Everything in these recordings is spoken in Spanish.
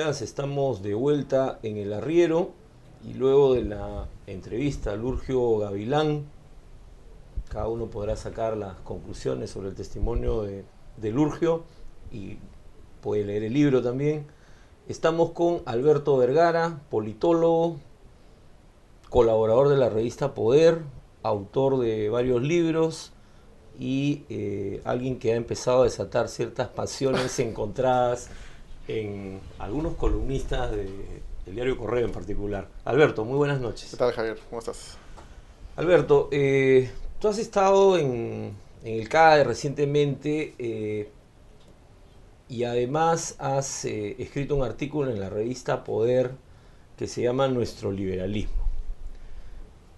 días, estamos de vuelta en el arriero y luego de la entrevista a Lurgio Gavilán, cada uno podrá sacar las conclusiones sobre el testimonio de Lurgio y puede leer el libro también. Estamos con Alberto Vergara, politólogo, colaborador de la revista Poder, autor de varios libros y alguien que ha empezado a desatar ciertas pasiones encontradas en algunos columnistas del diario Correo en particular. Alberto, muy buenas ¿Qué noches. tal, Javier? ¿Cómo estás? Alberto, tú has estado en el CADE recientemente y además has escrito un artículo en la revista Poder que se llama Nuestro Liberalismo,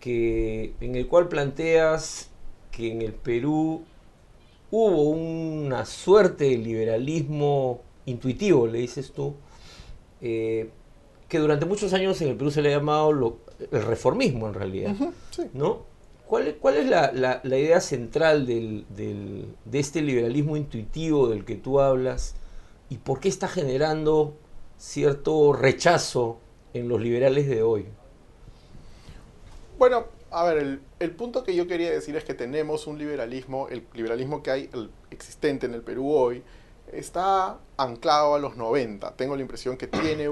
en el cual planteas que en el Perú hubo una suerte de liberalismo intuitivo, le dices tú, eh, que durante muchos años en el Perú se le ha llamado el reformismo en realidad, Sí. ¿no? ¿Cuál es la idea central de este liberalismo intuitivo del que tú hablas y por qué está generando cierto rechazo en los liberales de hoy? Bueno, a ver, el punto que yo quería decir es que tenemos un liberalismo, el liberalismo que hay, el existente en el Perú hoy, está anclado a los 90. Tengo la impresión que tiene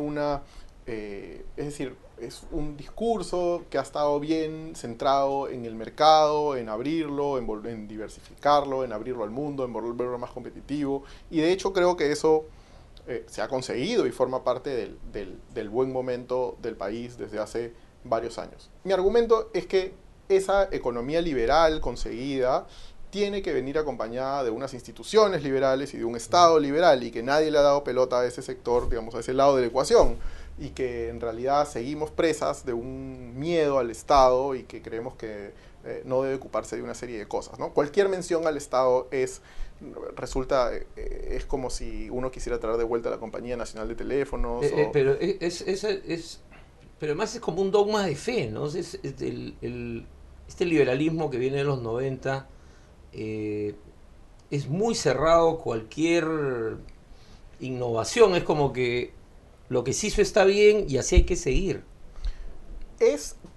es decir, es un discurso que ha estado bien centrado en el mercado, en abrirlo, en diversificarlo, en abrirlo al mundo, en volverlo más competitivo. Y de hecho creo que eso se ha conseguido y forma parte del buen momento del país desde hace varios años. Mi argumento es que esa economía liberal conseguida tiene que venir acompañada de unas instituciones liberales y de un Estado liberal y que nadie le ha dado pelota a ese sector, digamos, a ese lado de la ecuación y que en realidad seguimos presas de un miedo al Estado y que creemos que no debe ocuparse de una serie de cosas, ¿no? Cualquier mención al Estado es como si uno quisiera traer de vuelta a la Compañía Nacional de Teléfonos o... Pero pero además es como un dogma de fe, ¿no? Este liberalismo que viene de los 90 eh, es muy cerrado. Cualquier innovación es como que lo que se hizo está bien y así hay que seguir.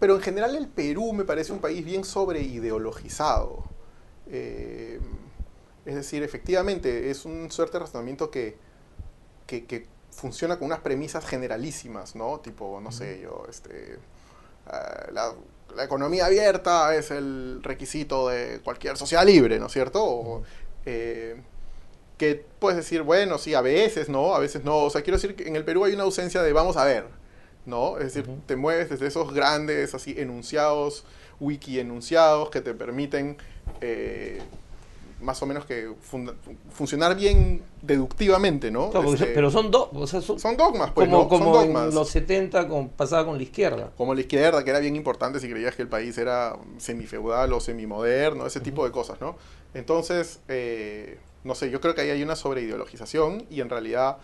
Pero en general el Perú me parece un país bien sobreideologizado. Eh, es decir, efectivamente, es un suerte de razonamiento que funciona con unas premisas generalísimas, ¿no? Tipo, no sé, la economía abierta es el requisito de cualquier sociedad libre, ¿no es cierto? Eh, que puedes decir, bueno, sí, a veces no, a veces no. O sea, quiero decir que en el Perú hay una ausencia de vamos a ver, ¿no? Es decir, te mueves desde esos grandes, así, enunciados, wiki enunciados que te permiten más o menos que funcionar bien deductivamente, ¿no? Claro, pero o sea, Son dogmas, pues, ¿no? Son como en dogmas. los 70 pasaba con la izquierda. Como la izquierda, que era bien importante si creías que el país era semifeudal o semimoderno, ese tipo de cosas, ¿no? Entonces, no sé, yo creo que ahí hay una sobreideologización y en realidad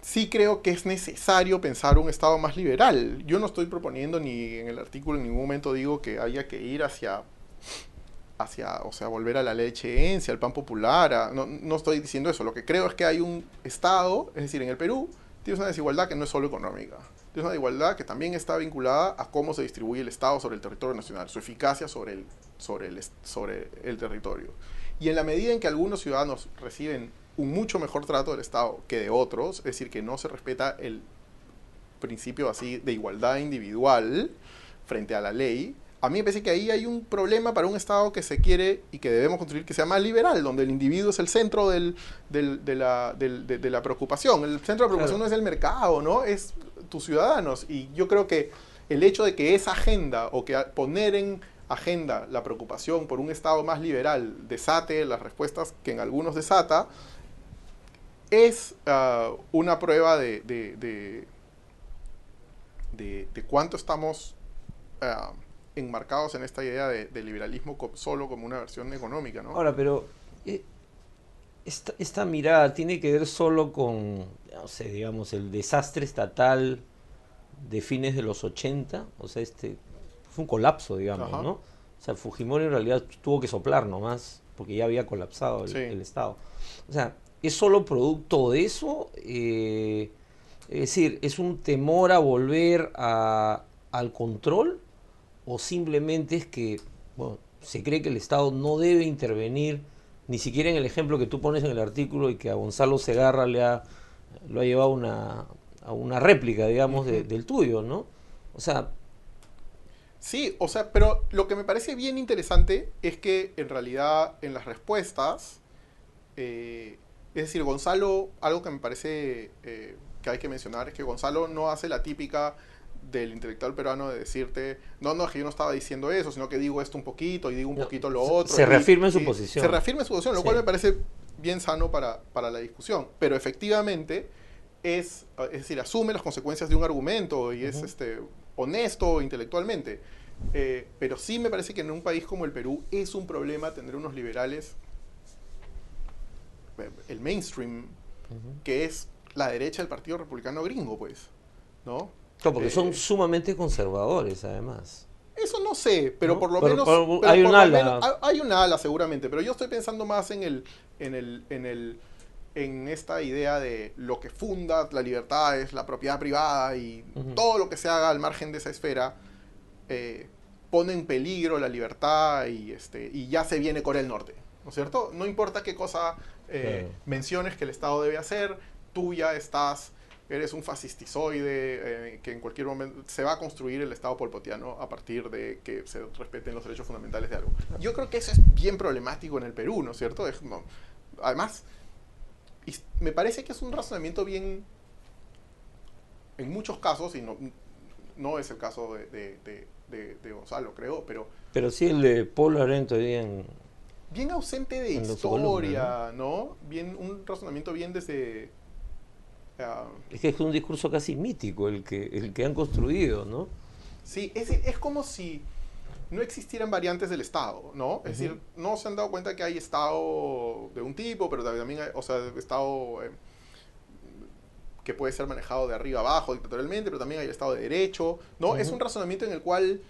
sí creo que es necesario pensar un Estado más liberal. Yo no estoy proponiendo ni en el artículo en ningún momento digo que haya que ir o sea, volver a la leche al pan popular, no estoy diciendo eso. Lo que creo es que hay un Estado, es decir, en el Perú tienes una desigualdad que no es solo económica. Tienes una desigualdad que también está vinculada a cómo se distribuye el Estado sobre el territorio nacional, su eficacia sobre el territorio. Y en la medida en que algunos ciudadanos reciben un mucho mejor trato del Estado que de otros, es decir, que no se respeta el principio así de igualdad individual frente a la ley, a mí me parece que ahí hay un problema para un Estado que se quiere y que debemos construir que sea más liberal, donde el individuo es el centro de la preocupación. El centro de la preocupación Claro. no es el mercado, ¿no? Es tus ciudadanos. Y yo creo que el hecho de que esa agenda o que poner en agenda la preocupación por un Estado más liberal desate las respuestas que en algunos desata, es una prueba de cuánto estamos enmarcados en esta idea de liberalismo solo como una versión económica, ¿no? Ahora, pero eh, esta mirada tiene que ver solo con, no sé, digamos, el desastre estatal de fines de los 80. O sea, fue un colapso, digamos, Ajá. ¿no? O sea, Fujimori en realidad tuvo que soplar nomás, porque ya había colapsado Sí. el Estado. O sea, ¿es solo producto de eso? Es decir, ¿es un temor a volver al control o simplemente es que, bueno, se cree que el Estado no debe intervenir ni siquiera en el ejemplo que tú pones en el artículo y que a Gonzalo Segarra lo ha llevado a una réplica, digamos, Ujú. del tuyo, ¿no? O sea, Sí, o sea, pero lo que me parece bien interesante es que en realidad en las respuestas, es decir, Gonzalo, algo que me parece que hay que mencionar es que Gonzalo no hace la típica del intelectual peruano de decirte, no, no, es que yo no estaba diciendo eso, sino que digo esto un poquito y digo un no, poquito lo otro, se reafirma en su y se posición. reafirma en su posición, lo cual Sí. me parece bien sano para la discusión, pero efectivamente es decir, asume las consecuencias de un argumento y es Ujú. honesto intelectualmente. Pero sí me parece que en un país como el Perú es un problema tener unos liberales, el mainstream, Ujú. que es la derecha del Partido Republicano Gringo, pues, ¿no? Claro, porque son Eh, sumamente conservadores, además, Eso no sé, pero ¿no? por lo menos, Hay pero un por lo menos, ala. hay una ala seguramente, pero yo estoy pensando más en el, en el, en esta idea de lo que funda la libertad es la propiedad privada y Ujú. todo lo que se haga al margen de esa esfera eh, pone en peligro la libertad y ya se viene Corea del Norte, ¿no es cierto? No importa qué cosa Claro. menciones que el Estado debe hacer, tú ya eres un fascistizoide que en cualquier momento se va a construir el Estado polpotiano a partir de que se respeten los derechos fundamentales de algo. Yo creo que eso es bien problemático en el Perú, ¿no es cierto? No, además, me parece que es un razonamiento bien, en muchos casos, y no es el caso de Gonzalo, creo, pero Pero sí el de Paul Arento hoy día bien ausente de en su columna, ¿no? historia, ¿no? Bien, un razonamiento bien desde... ah, Es que es un discurso casi mítico el que han construido, ¿no? sí, es como si no existieran variantes del Estado, ¿no? Es Ujú. decir, no se han dado cuenta que hay Estado de un tipo, pero también hay, o sea, Estado que puede ser manejado de arriba abajo dictatorialmente, pero también hay Estado de Derecho, ¿no? Es Ujú. un razonamiento en el cual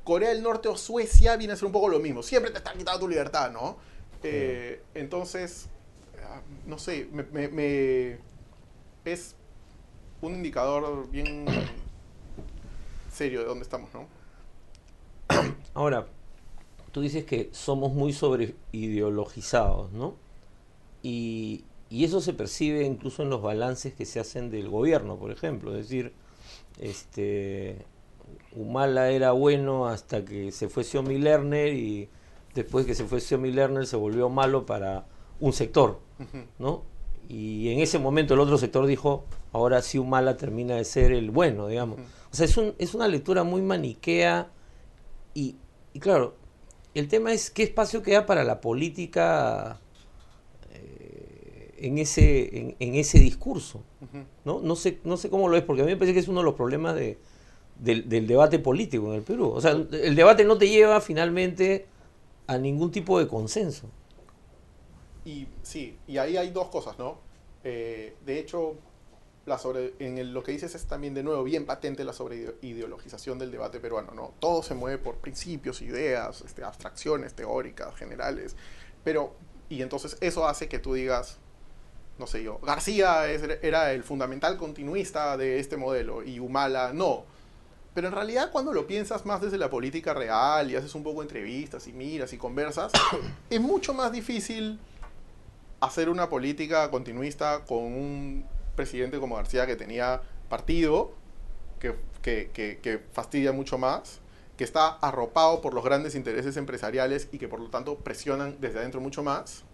Corea del Norte o Suecia viene a ser un poco lo mismo. Siempre te están quitando tu libertad, ¿no? Claro. Entonces, no sé, es un indicador bien serio de dónde estamos, ¿no? Ahora, tú dices que somos muy sobre ideologizados, ¿no? Y eso se percibe incluso en los balances que se hacen del gobierno, por ejemplo. Es decir, este, Humala era bueno hasta que se fue Xiomi Lerner y después que se fue Xiomi Lerner se volvió malo para un sector, Ujú. ¿no? Y en ese momento el otro sector dijo, ahora sí Humala termina de ser el bueno, digamos. Ujú. O sea, es una lectura muy maniquea y claro, el tema es qué espacio queda para la política en ese discurso. Ujú. ¿No? No sé cómo lo es, porque a mí me parece que es uno de los problemas del debate político en el Perú. O sea, To- el debate no te lleva finalmente a ningún tipo de consenso. Y sí, y ahí hay dos cosas, ¿no? De hecho, lo que dices es también de nuevo bien patente la sobreideologización del debate peruano, ¿no? Todo se mueve por principios, ideas, abstracciones teóricas, generales, pero, y entonces eso hace que tú digas, no sé yo, García era el fundamental continuista de este modelo y Humala no. Pero en realidad cuando lo piensas más desde la política real y haces un poco de entrevistas y miras y conversas, es mucho más difícil hacer una política continuista con un presidente como García que tenía partido, que fastidia mucho más, que está arropado por los grandes intereses empresariales y que por lo tanto presionan desde adentro mucho más,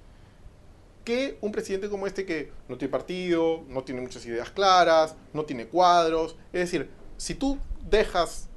que un presidente como este que no tiene partido, no tiene muchas ideas claras, no tiene cuadros. Es decir, si tú dejas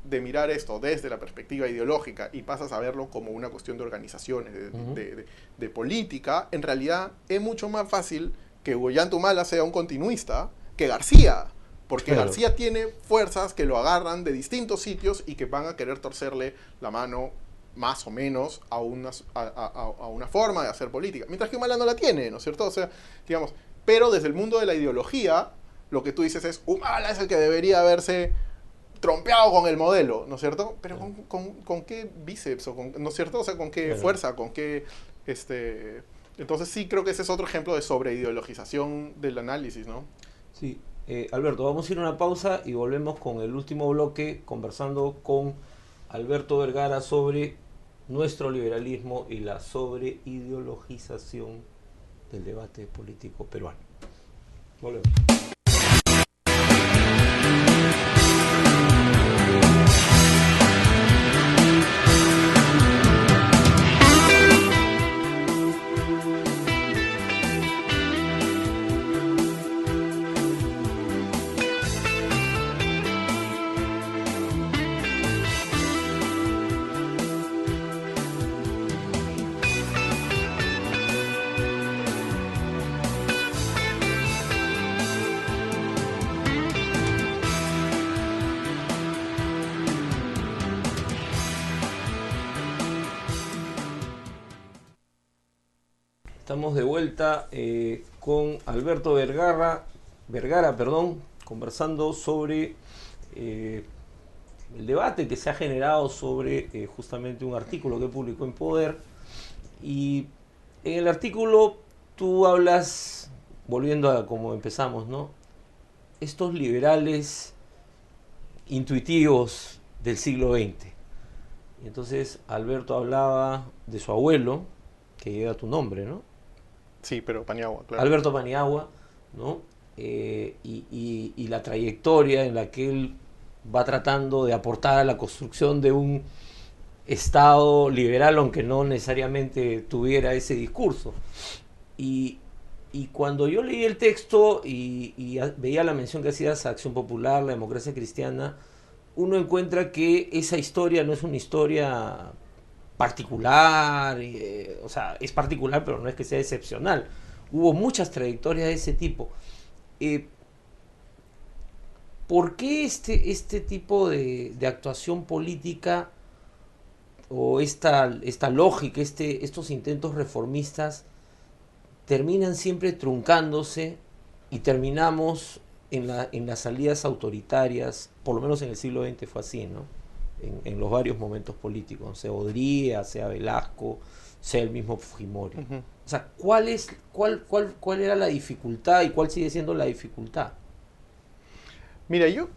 de mirar esto desde la perspectiva ideológica y pasas a verlo como una cuestión de organizaciones, Ujú. de política, en realidad es mucho más fácil que Ollanta sea un continuista que García. Porque Claro, García tiene fuerzas que lo agarran de distintos sitios y que van a querer torcerle la mano más o menos a una forma de hacer política. Mientras que Humala no la tiene, ¿no es cierto? O sea, digamos, pero desde el mundo de la ideología, lo que tú dices es, Humala es el que debería haberse trompeado con el modelo, ¿no es cierto? Pero claro, con qué bíceps, ¿no es cierto? O sea, con qué claro. fuerza, con qué... Entonces sí creo que ese es otro ejemplo de sobreideologización del análisis, ¿no? Sí. Alberto, vamos a ir a una pausa y volvemos con el último bloque conversando con Alberto Vergara sobre nuestro liberalismo y la sobreideologización del debate político peruano. Volvemos. Estamos de vuelta con Alberto Vergara, conversando sobre el debate que se ha generado sobre justamente un artículo que publicó en Poder. Y en el artículo tú hablas, volviendo a como empezamos, ¿no? Estos liberales intuitivos del siglo XX. Y entonces Alberto hablaba de su abuelo, que lleva tu nombre, ¿no? Sí, pero Paniagua, claro. Alberto Paniagua, ¿no? Y la trayectoria en la que él va tratando de aportar a la construcción de un Estado liberal, aunque no necesariamente tuviera ese discurso. Y cuando yo leí el texto y veía la mención que hacías a Acción Popular, la democracia cristiana, uno encuentra que esa historia no es una historia particular, o sea, es particular, pero no es que sea excepcional. Hubo muchas trayectorias de ese tipo. ¿Por qué este tipo de actuación política o esta lógica, estos intentos reformistas terminan siempre truncándose y terminamos en las salidas autoritarias? Por lo menos en el siglo XX fue así, ¿no? En los varios momentos políticos, sea Odría, sea Velasco, sea el mismo Fujimori. Ujú. O sea, ¿cuál era la dificultad y cuál sigue siendo la dificultad? Mira, yo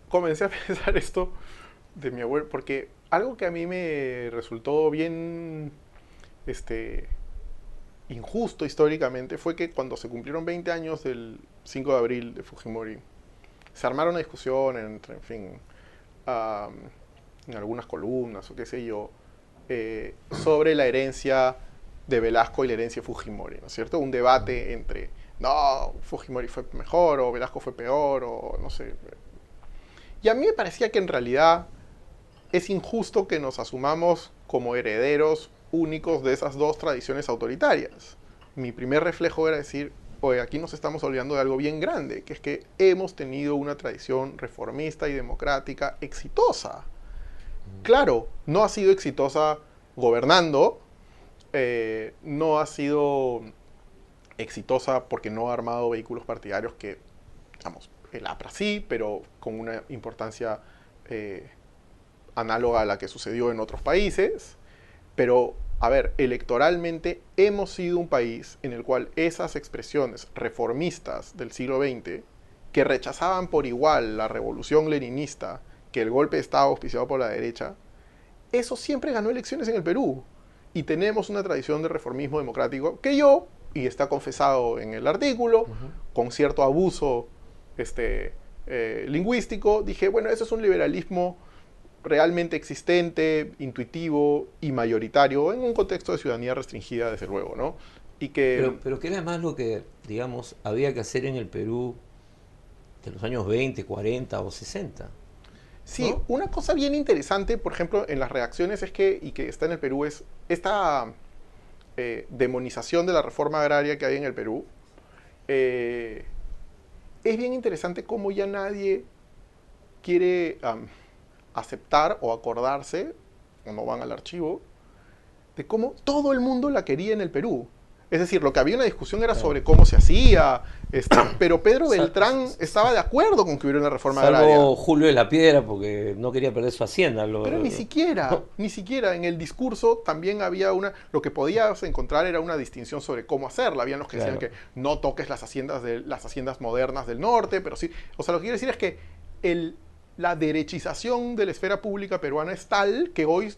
comencé a pensar esto de mi abuelo, porque algo que a mí me resultó bien injusto históricamente fue que cuando se cumplieron 20 años del 5 de abril de Fujimori, se armaron una discusión entre, en fin, en algunas columnas o qué sé yo, sobre la herencia de Velasco y la herencia de Fujimori, ¿no es cierto? Un debate entre, no, Fujimori fue mejor o Velasco fue peor o no sé. Y a mí me parecía que en realidad es injusto que nos asumamos como herederos únicos de esas dos tradiciones autoritarias. Mi primer reflejo era decir, oye, aquí nos estamos olvidando de algo bien grande, que es que hemos tenido una tradición reformista y democrática exitosa. Claro, no ha sido exitosa gobernando, no ha sido exitosa porque no ha armado vehículos partidarios que, digamos, el APRA sí, pero con una importancia análoga a la que sucedió en otros países. Pero, a ver, electoralmente hemos sido un país en el cual esas expresiones reformistas del siglo XX, que rechazaban por igual la revolución leninista, que el golpe de Estado auspiciado por la derecha, eso siempre ganó elecciones en el Perú. Y tenemos una tradición de reformismo democrático que yo, y está confesado en el artículo, con cierto abuso lingüístico, dije, bueno, eso es un liberalismo realmente existente, intuitivo y mayoritario en un contexto de ciudadanía restringida, desde luego, ¿no? Y que... Pero que era más lo que, digamos, había que hacer en el Perú de los años 20, 40 o 60. Sí, ¿No? una cosa bien interesante, por ejemplo, en las reacciones es que, y que está en el Perú, es esta demonización de la reforma agraria que hay en el Perú. Es bien interesante cómo ya nadie quiere aceptar o acordarse, o no van al archivo, de cómo todo el mundo la quería en el Perú. Es decir, lo que había una discusión era Claro. sobre cómo se hacía, pero Pedro Sa- Beltrán estaba de acuerdo con que hubiera una reforma agraria. Salvo Julio de la Piedra, porque no quería perder su hacienda. Pero ni siquiera en el discurso también había lo que podías encontrar era una distinción sobre cómo hacerla. Habían los que decían Claro. que no toques las haciendas modernas del norte, pero sí, o sea, lo que quiero decir es que la derechización de la esfera pública peruana es tal que hoy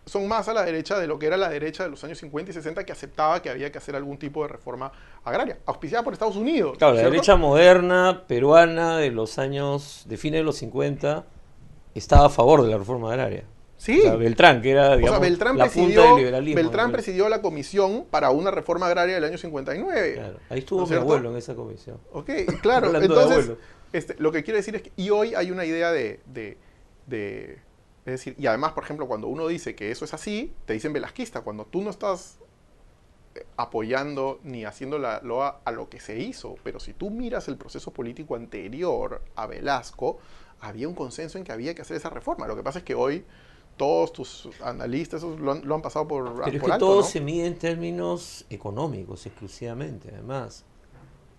son más a la derecha de lo que era la derecha de los años 50 y 60 que aceptaba que había que hacer algún tipo de reforma agraria, auspiciada por Estados Unidos, Claro, la ¿cierto? derecha moderna peruana de los años, de fines de los 50, estaba a favor de la reforma agraria. Sí. O sea, Beltrán, que era, O sea, digamos, la punta del liberalismo. Beltrán presidió la comisión para una reforma agraria del año 59. Claro, ahí estuvo ¿no es mi cierto? abuelo en esa comisión. Ok, claro. Hablando de Entonces, abuelo. lo que quiero decir es que y hoy hay una idea es decir, y además, por ejemplo, cuando uno dice que eso es así, te dicen velasquista. Cuando tú no estás apoyando ni haciendo la loa a lo que se hizo, pero si tú miras el proceso político anterior a Velasco, había un consenso en que había que hacer esa reforma. Lo que pasa es que hoy todos tus analistas esos lo han pasado por Pero es por que alto, todo ¿no? se mide en términos económicos exclusivamente, además.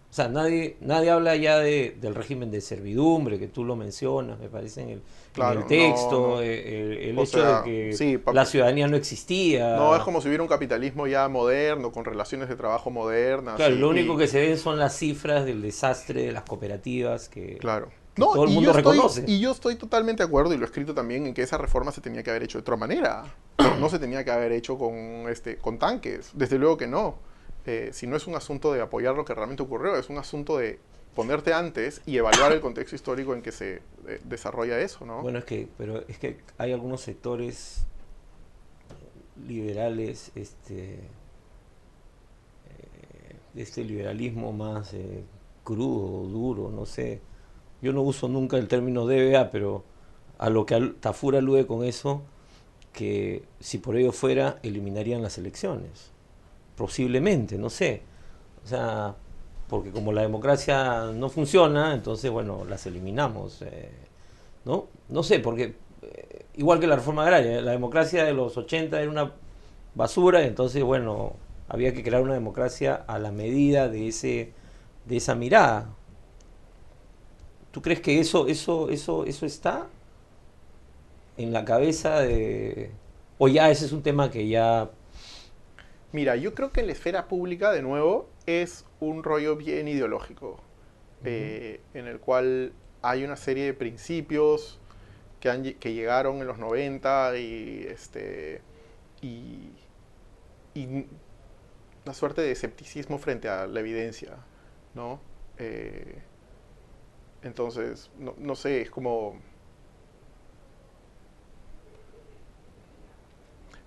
O sea, nadie habla ya del régimen de servidumbre, que tú lo mencionas, me parece, en Claro, el texto, no. el O hecho sea, de que sí, la ciudadanía no existía. no es como si hubiera un capitalismo ya moderno, con relaciones de trabajo modernas. Claro, lo único que se ven son las cifras del desastre de las cooperativas Claro. que No, todo el mundo reconoce. y yo estoy totalmente de acuerdo, y lo he escrito también, en que esa reforma se tenía que haber hecho de otra manera. No se tenía que haber hecho con tanques. Desde luego que no. Si no es un asunto de apoyar lo que realmente ocurrió, es un asunto de ponerte antes y evaluar el contexto histórico en que se desarrolla eso, ¿no? Bueno, pero es que hay algunos sectores liberales, de este liberalismo más crudo, duro, no sé. Yo no uso nunca el término DBA, pero a lo que Tafur alude con eso, que si por ello fuera, eliminarían las elecciones. Posiblemente, no sé. O sea, porque como la democracia no funciona, entonces, bueno, las eliminamos. ¿No? No sé, porque igual que la reforma agraria, la democracia de los 80 era una basura, entonces, bueno, había que crear una democracia a la medida de esa mirada. ¿Tú crees que eso está en la cabeza de... o ya ese es un tema que ya... Mira, yo creo que la esfera pública, de nuevo, es un rollo bien ideológico, en el cual hay una serie de principios que llegaron en los 90 y, y una suerte de escepticismo frente a la evidencia, ¿no? Entonces, no sé, es como...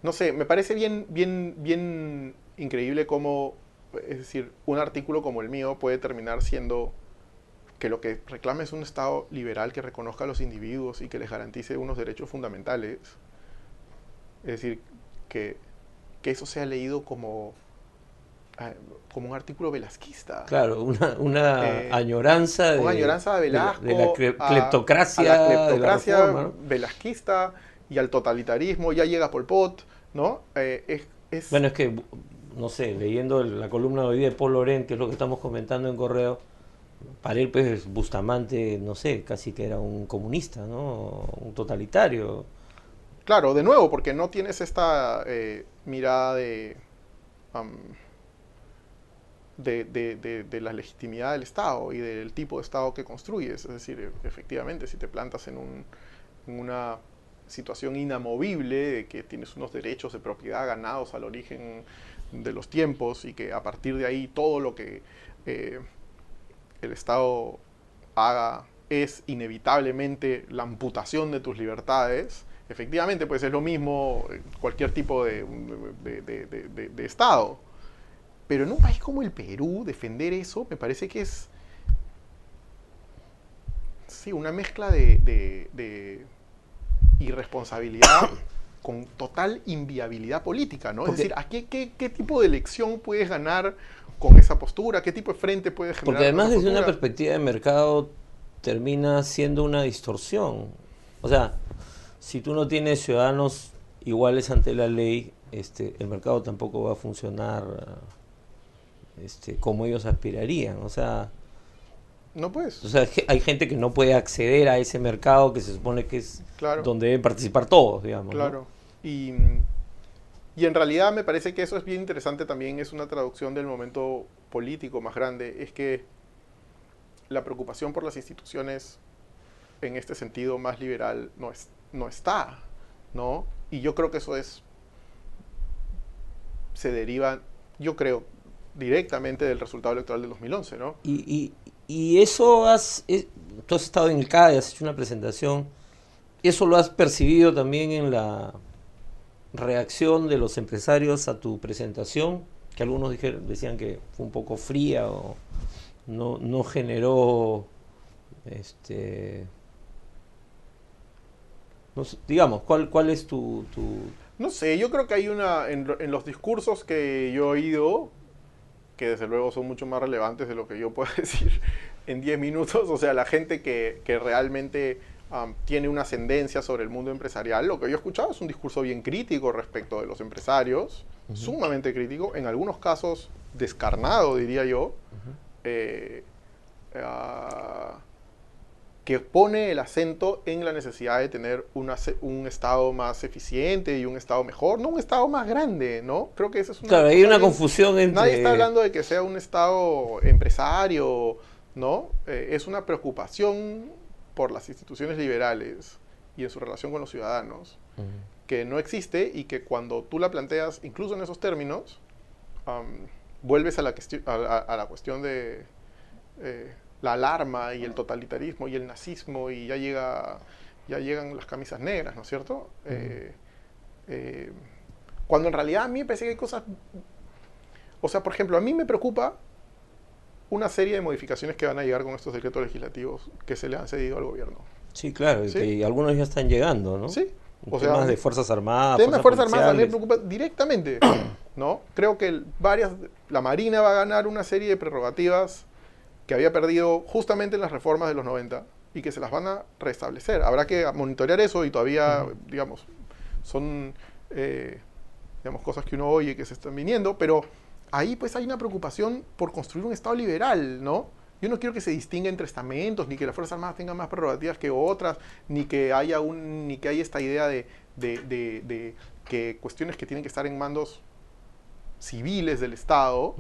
No sé, me parece bien increíble cómo, es decir, un artículo como el mío puede terminar siendo que lo que reclama es un Estado liberal que reconozca a los individuos y que les garantice unos derechos fundamentales. Es decir, que, que eso sea leído como un artículo velasquista. Claro, una añoranza Una añoranza de Velasco de la cleptocracia, a la cleptocracia de la reforma, ¿no? velasquista y al totalitarismo. Ya llega Pol Pot, ¿no? Bueno, es que, no sé, leyendo la columna de hoy de Paul Loren, que es lo que estamos comentando en correo, para él, pues, Bustamante, no sé, casi que era un comunista, ¿no? Un totalitario. Claro, de nuevo, porque no tienes esta mirada um, de la legitimidad del Estado y del tipo de Estado que construyes. Es decir, efectivamente, si te plantas en una situación inamovible de que tienes unos derechos de propiedad ganados al origen de los tiempos y que a partir de ahí todo lo que el Estado haga es inevitablemente la amputación de tus libertades, efectivamente, pues es lo mismo cualquier tipo de Estado. Pero en un país como el Perú, defender eso me parece que es sí, una mezcla de irresponsabilidad con total inviabilidad política, ¿no? Porque, es decir, ¿qué tipo de elección puedes ganar con esa postura? ¿Qué tipo de frente puedes generar? porque además con esa desde una postura? perspectiva de mercado termina siendo una distorsión. O sea, si tú no tienes ciudadanos iguales ante la ley, el mercado tampoco va a funcionar como ellos aspirarían. No puedes. Hay gente que no puede acceder a ese mercado que se supone que es Claro. donde deben participar todos, digamos. Claro. ¿No? Y en realidad me parece que eso es bien interesante también, es una traducción del momento político más grande, es que la preocupación por las instituciones en este sentido más liberal no está, ¿no? Y yo creo que eso se deriva, yo creo, directamente del resultado electoral del 2011, ¿no? Y eso tú has estado en el CADE, has hecho una presentación, ¿eso lo has percibido también en la reacción de los empresarios a tu presentación? Que algunos decían que fue un poco fría o no generó, no sé, digamos, ¿cuál es tu...? No sé, yo creo que hay en los discursos que yo he oído, que desde luego son mucho más relevantes de lo que yo puedo decir en 10 minutos, o sea, la gente que realmente tiene una ascendencia sobre el mundo empresarial, lo que yo he escuchado es un discurso bien crítico respecto de los empresarios, sumamente crítico, en algunos casos descarnado, diría yo, que pone el acento en la necesidad de tener un Estado más eficiente y un Estado mejor, no un Estado más grande, ¿no? Creo que esa es una... Claro, hay una confusión entre... Nadie está hablando de que sea un Estado empresario, ¿no? Es una preocupación por las instituciones liberales y en su relación con los ciudadanos, que no existe y que cuando tú la planteas, incluso en esos términos, vuelves a la cuestión de la alarma y el totalitarismo y el nazismo y ya llegan las camisas negras, ¿no es cierto? Cuando en realidad a mí me parece que hay cosas... O sea, por ejemplo, a mí me preocupa una serie de modificaciones que van a llegar con estos decretos legislativos que se le han cedido al gobierno. Sí, claro, ¿Sí? que algunos ya están llegando, ¿no? Sí. O sea, temas de Fuerzas Armadas, temas de Fuerzas Armadas a mí me policiales. preocupa directamente, ¿no? Creo que la Marina va a ganar una serie de prerrogativas que había perdido justamente en las reformas de los 90 y que se las van a restablecer. Habrá que monitorear eso y todavía, digamos, son digamos, cosas que uno oye que se están viniendo, pero ahí pues hay una preocupación por construir un Estado liberal, ¿no? Yo no quiero que se distinga entre estamentos, ni que las Fuerzas Armadas tengan más prerrogativas que otras, ni que haya esta idea de que cuestiones que tienen que estar en mandos civiles del Estado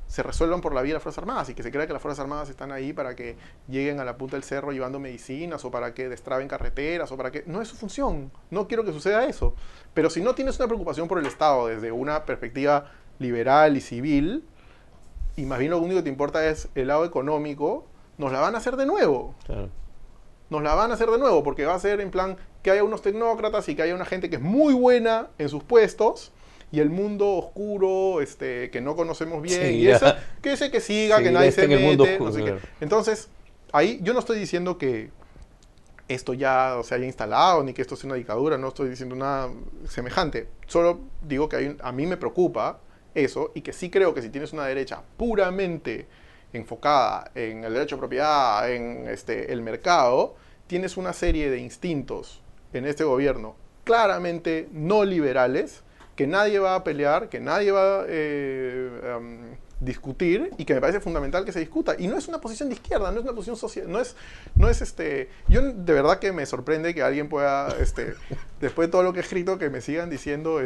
se resuelvan por la vía de las Fuerzas Armadas y que se crea que las Fuerzas Armadas están ahí para que lleguen a la punta del cerro llevando medicinas o para que destraben carreteras o para que... No es su función, no quiero que suceda eso. Pero si no tienes una preocupación por el Estado desde una perspectiva liberal y civil, y más bien lo único que te importa es el lado económico, nos la van a hacer de nuevo. Claro. Nos la van a hacer de nuevo porque va a ser en plan que haya unos tecnócratas y que haya una gente que es muy buena en sus puestos y el mundo oscuro que no conocemos bien, Sí, y ese que siga, que nadie se en el mundo mete, oscuro, no sé claro. qué. Entonces, ahí yo no estoy diciendo que esto ya se haya instalado, ni que esto sea una dictadura, no estoy diciendo nada semejante. Solo digo que a mí me preocupa eso, y que sí creo que si tienes una derecha puramente enfocada en el derecho de propiedad, en el mercado, tienes una serie de instintos en este gobierno claramente no liberales, que nadie va a pelear, que nadie va a discutir, y que me parece fundamental que se discuta. Y no es una posición de izquierda, no es una posición social, no es yo de verdad que me sorprende que alguien pueda, después de todo lo que he escrito, que me sigan diciendo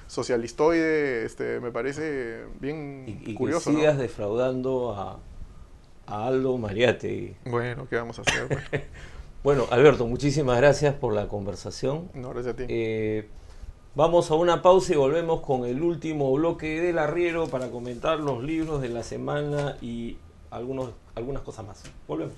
socialistoide, me parece bien Y curioso, que sigas ¿no? defraudando a Aldo Mariátegui. Bueno, ¿qué vamos a hacer? Pues? Bueno, Alberto, muchísimas gracias por la conversación. No, gracias a ti. Vamos a una pausa y volvemos con el último bloque del arriero para comentar los libros de la semana y algunas cosas más. Volvemos.